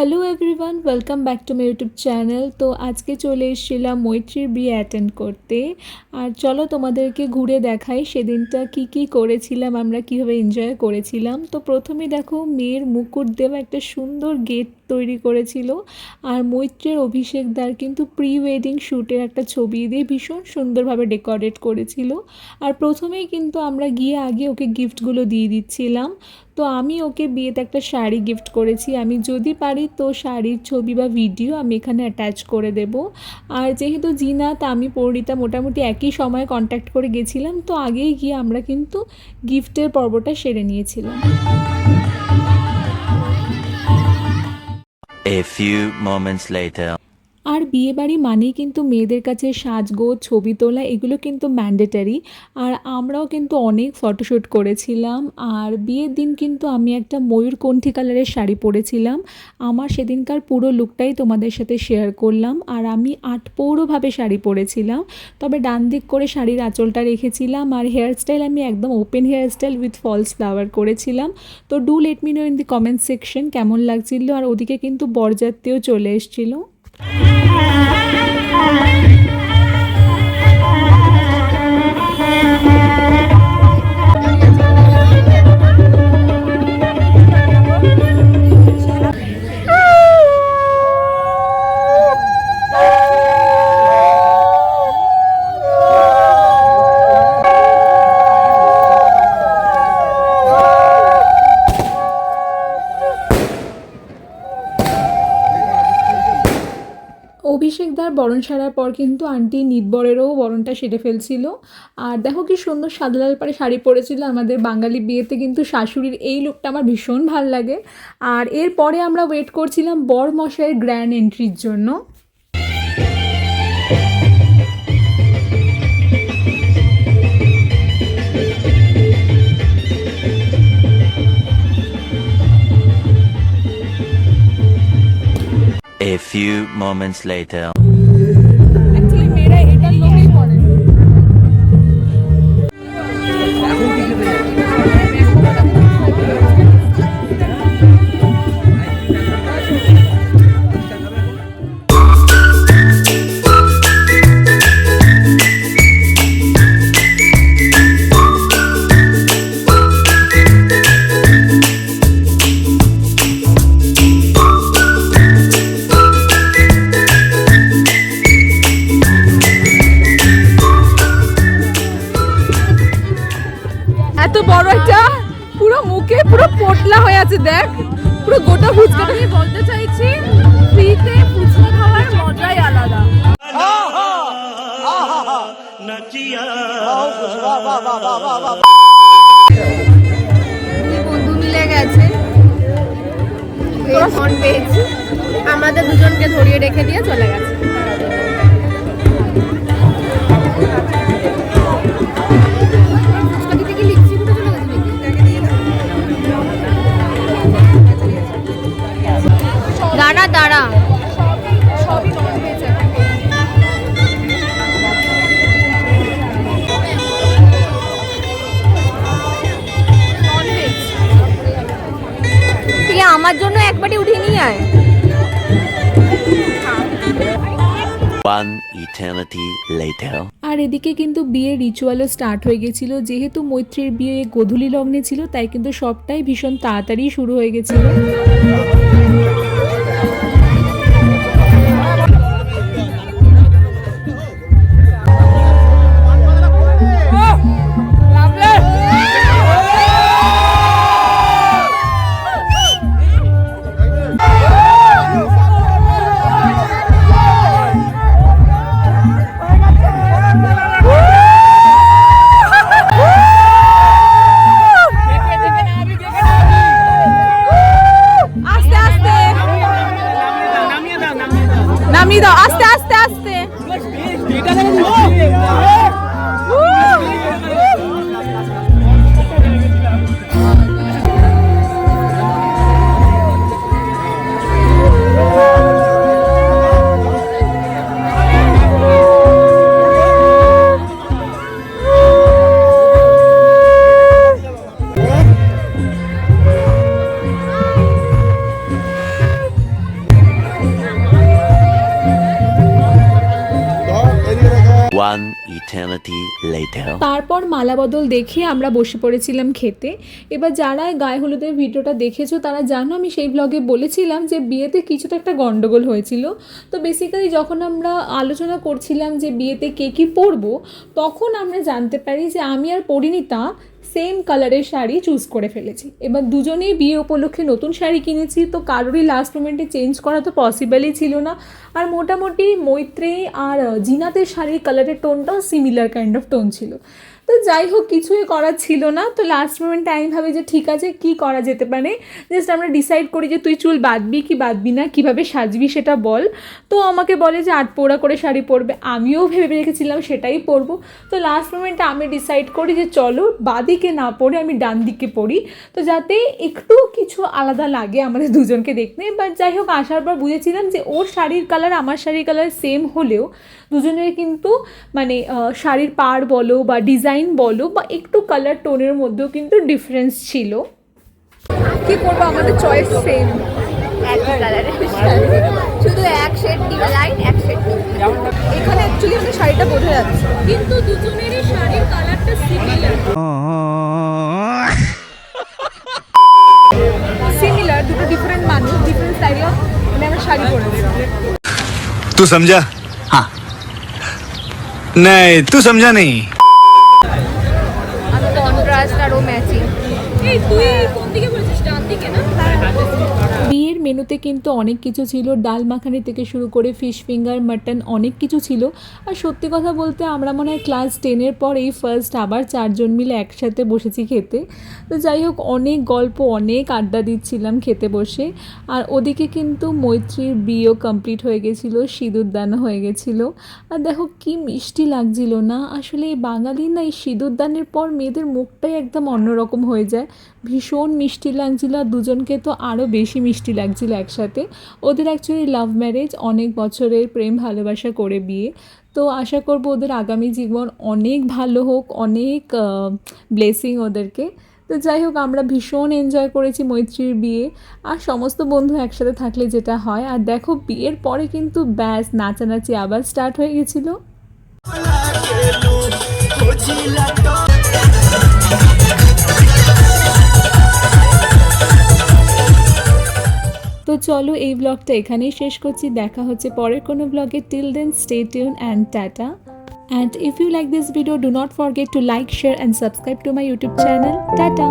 Hello everyone, welcome back to my YouTube channel. তো আজকে চলে এসেছিলাম মৈত্রীর বিয়ে অ্যাটেন্ড করতে। আর চলো তোমাদেরকে ঘুরে দেখাই সেদিনটা কি কি করেছিলাম, আমরা কীভাবে এনজয় করেছিলাম। তো প্রথমে দেখো মেয়ের মুকুট দেওয়া একটা সুন্দর গেট তৈরি করেছিল। আর মৈত্রের অভিষেকদার কিন্তু প্রি ওয়েডিং শ্যুটের একটা ছবি দিয়ে ভীষণ সুন্দরভাবে ডেকোরেট করেছিল। আর প্রথমেই কিন্তু আমরা গিয়ে আগে ওকে গিফটগুলো দিয়ে দিচ্ছিলাম। তো আমি ওকে বিয়েতে একটা শাড়ি গিফট করেছি। আমি যদি পারি তো শাড়ির ছবি বা ভিডিও আমি এখানে অ্যাটাচ করে দেব। আর যেহেতু জিনাত আমি পরিণীতা মোটামুটি একই সময়ে কন্ট্যাক্ট করে গেছিলাম, তো আগেই গিয়ে আমরা কিন্তু গিফটের পর্বটা সেরে নিয়েছিলাম। A few moments later. আর বিয়েবাড়ি মানেই কিন্তু মেয়েদের কাছে সাজগোজ, ছবি তোলা এগুলো কিন্তু ম্যান্ডেটারি। আর আমরাও কিন্তু অনেক ফটোশ্যুট করেছিলাম। আর বিয়ের দিন কিন্তু আমি একটা ময়ূরকণ্ঠী কালারের শাড়ি পরেছিলাম। আমার সেদিনকার পুরো লুকটাই তোমাদের সাথে শেয়ার করলাম। আর আমি আটপৌরভাবে শাড়ি পরেছিলাম, তবে ডান দিক করে শাড়ির আঁচলটা রেখেছিলাম। আর হেয়ার স্টাইল আমি একদম open hair style with false flower করেছিলাম। তো do let me know in the comment section কেমন লাগছিল। আর ওদিকে কিন্তু বরযাত্রীও চলে এসেছিলো। অভিষেকদার বরণ সারার পর কিন্তু আন্টি নিতবরেরও বরণটা সেরে ফেলছিল। আর দেখো কি সুন্দর সাদা লাল পাড়ে শাড়ি পরেছিল। আমাদের বাঙালি বিয়েতে কিন্তু শাশুড়ির এই লুকটা আমার ভীষণ ভাল লাগে। আর এরপরে আমরা ওয়েট করছিলাম বর মশাইয়ের গ্র্যান্ড এন্ট্রির জন্য। A few moments later. Actually মেয়েরা এটার লোকেই পড়ে। এত বড় একটা পুরো মুখে পুরো পোটলা হয়ে আছে, দেখ পুরো গোটা ফুচকা। আমি বলতে চাইছি ফ্রিতে ফুচকা খাওয়ার মজাই আলাদা। বন্ধু মিলে গেছে, ফোন পেয়েছি, আমাদের দুজনকে ধরিয়ে রেখে দিয়ে চলে গেছে। দাঁড়া দাঁড়া, তুই আমার জন্য একবারই উঠিয়ে নিয়ে আয়। One eternity later. আর এদিকে কিন্তু বিয়ের রিচুয়ালও স্টার্ট হয়ে গেছিলো। যেহেতু মৈত্রীর বিয়ে গোধূলি লগ্নে ছিল, তাই কিন্তু সবটাই ভীষণ তাড়াতাড়ি শুরু হয়ে গেছিলো। আস্তে eternity later. তারপর মালা বদল দেখে আমরা বসে পড়েছিলাম খেতে। এবার যারা গায়ে হলুদের ভিডিওটা দেখেছো তারা জানো আমি সেই ব্লগে বলেছিলাম যে বিয়েতে কিছুটা একটা গন্ডগোল হয়েছিল। তো বেসিক্যালি যখন আমরা আলোচনা করছিলাম যে বিয়েতে কে কী পরবো, তখন আমরা জানতে পারি যে আমি আর পরিণীতা সেম কালারের শাড়ি চুজ করে ফেলেছি। এবার দুজনেই বিয়ে উপলক্ষে নতুন শাড়ি কিনেছি, তো কারোরই লাস্ট মোমেন্টে চেঞ্জ করা তো পসিবলই ছিল না। আর মোটামুটি মৈত্রী আর জিনাতের শাড়ির কালারের টোনটাও সিমিলার কাইন্ড অফ টোন ছিল। তো যাই হোক, কিছুই করার ছিল না। তো লাস্ট মোমেন্টে আমি ভাবি যে ঠিক আছে, কী করা যেতে পারে, জাস্ট আমরা ডিসাইড করি যে তুই চুল বাঁধবি কি বাঁধবি না, কীভাবে সাজবি সেটা বল। তো আমাকে বলে যে 8 পৌড়া করে শাড়ি পরবে, আমিও ভেবে রেখেছিলাম সেটাই পরবো। তো লাস্ট মোমেন্টে আমি ডিসাইড করি যে চলো বাঁদিকে না পরে আমি ডান দিকে পরি, তো যাতে একটু কিছু আলাদা লাগে আমাদের দুজনকে দেখতে। বাট যাই হোক, আসার পর বুঝেছিলাম যে ওর শাড়ির কালার আমার শাড়ির কালার সেম হলেও দুজনের কিন্তু মানে শাড়ির পাড় বলো বা ডিজাইন বলো বা একটু কালার টোনের মধ্যেও কিন্তু ডিফারেন্স ছিল। কি করবো, আমাদের চয়েস সেম, একই কালারের শাড়ি, শুধু এক শেড লাইট এক শেড। এখানে অ্যাকচুয়ালি আমাদের শাড়িটা বোঝা যাচ্ছে, কিন্তু দুজনেরই শাড়ির কালারটা সিমিলার, দুটো ডিফারেন্ট মানুষ, ডিফারেন্ট স্টাইল অফ মানে আমরা শাড়ি পরেছি। तू समझा? हाँ नहीं तू समझा नहीं। আমি কন্ট্রাস্ট আর ও ম্যাচিং। এই তুই কোন দিকে বলছিস, ডান দিকে না? বিয়ের মেনুতে কিন্তু অনেক কিছু ছিল, ডাল মাখানি থেকে শুরু করে ফিশ ফিঙ্গার, মাটন, অনেক কিছু ছিল। আর সত্যি কথা বলতে আমরা মনে হয় ক্লাস 10-এর পর এই ফার্স্ট আবার 4 জন মিলে একসাথে বসেছি খেতে। তো যাই হোক, অনেক গল্প, অনেক আড্ডা দিচ্ছিলাম খেতে বসে। আর ওদিকে কিন্তু মৈত্রীর বিয়েও কমপ্লিট হয়ে গেছিলো, সিঁদুরদানও হয়ে গেছিলো। আর দেখো কি মিষ্টি লাগছিল না, আসলে এই বাঙালি না এই সিঁদুরদানের পর মেয়েদের মুখটাই একদম অন্যরকম হয়ে যায়। ভীষণ মিষ্টি লাগছিল, আর দুজনকে তো আরও বেশি মিষ্টি লাগছিল একসাথে। ওদের অ্যাকচুয়ালি লাভ ম্যারেজ, অনেক বছরের প্রেম ভালোবাসা করে বিয়ে। তো আশা করব ওদের আগামী জীবন অনেক ভালো হোক, অনেক ব্লেসিং ওদেরকে। তো যাই হোক, আমরা ভীষণ এনজয় করেছি মৈত্রীর বিয়ে, আর সমস্ত বন্ধু একসাথে থাকলে যেটা হয়। আর দেখো বিয়ের পরে কিন্তু ব্যাস নাচানাচি আবার স্টার্ট হয়ে গেছিলো। তো চলো এই ব্লগটা এখানেই শেষ করছি, দেখা হচ্ছে পরের কোনো ব্লগে। Till then stay tune and tata. And if you like this video, do not forget to like, share and subscribe to my YouTube channel. Tata!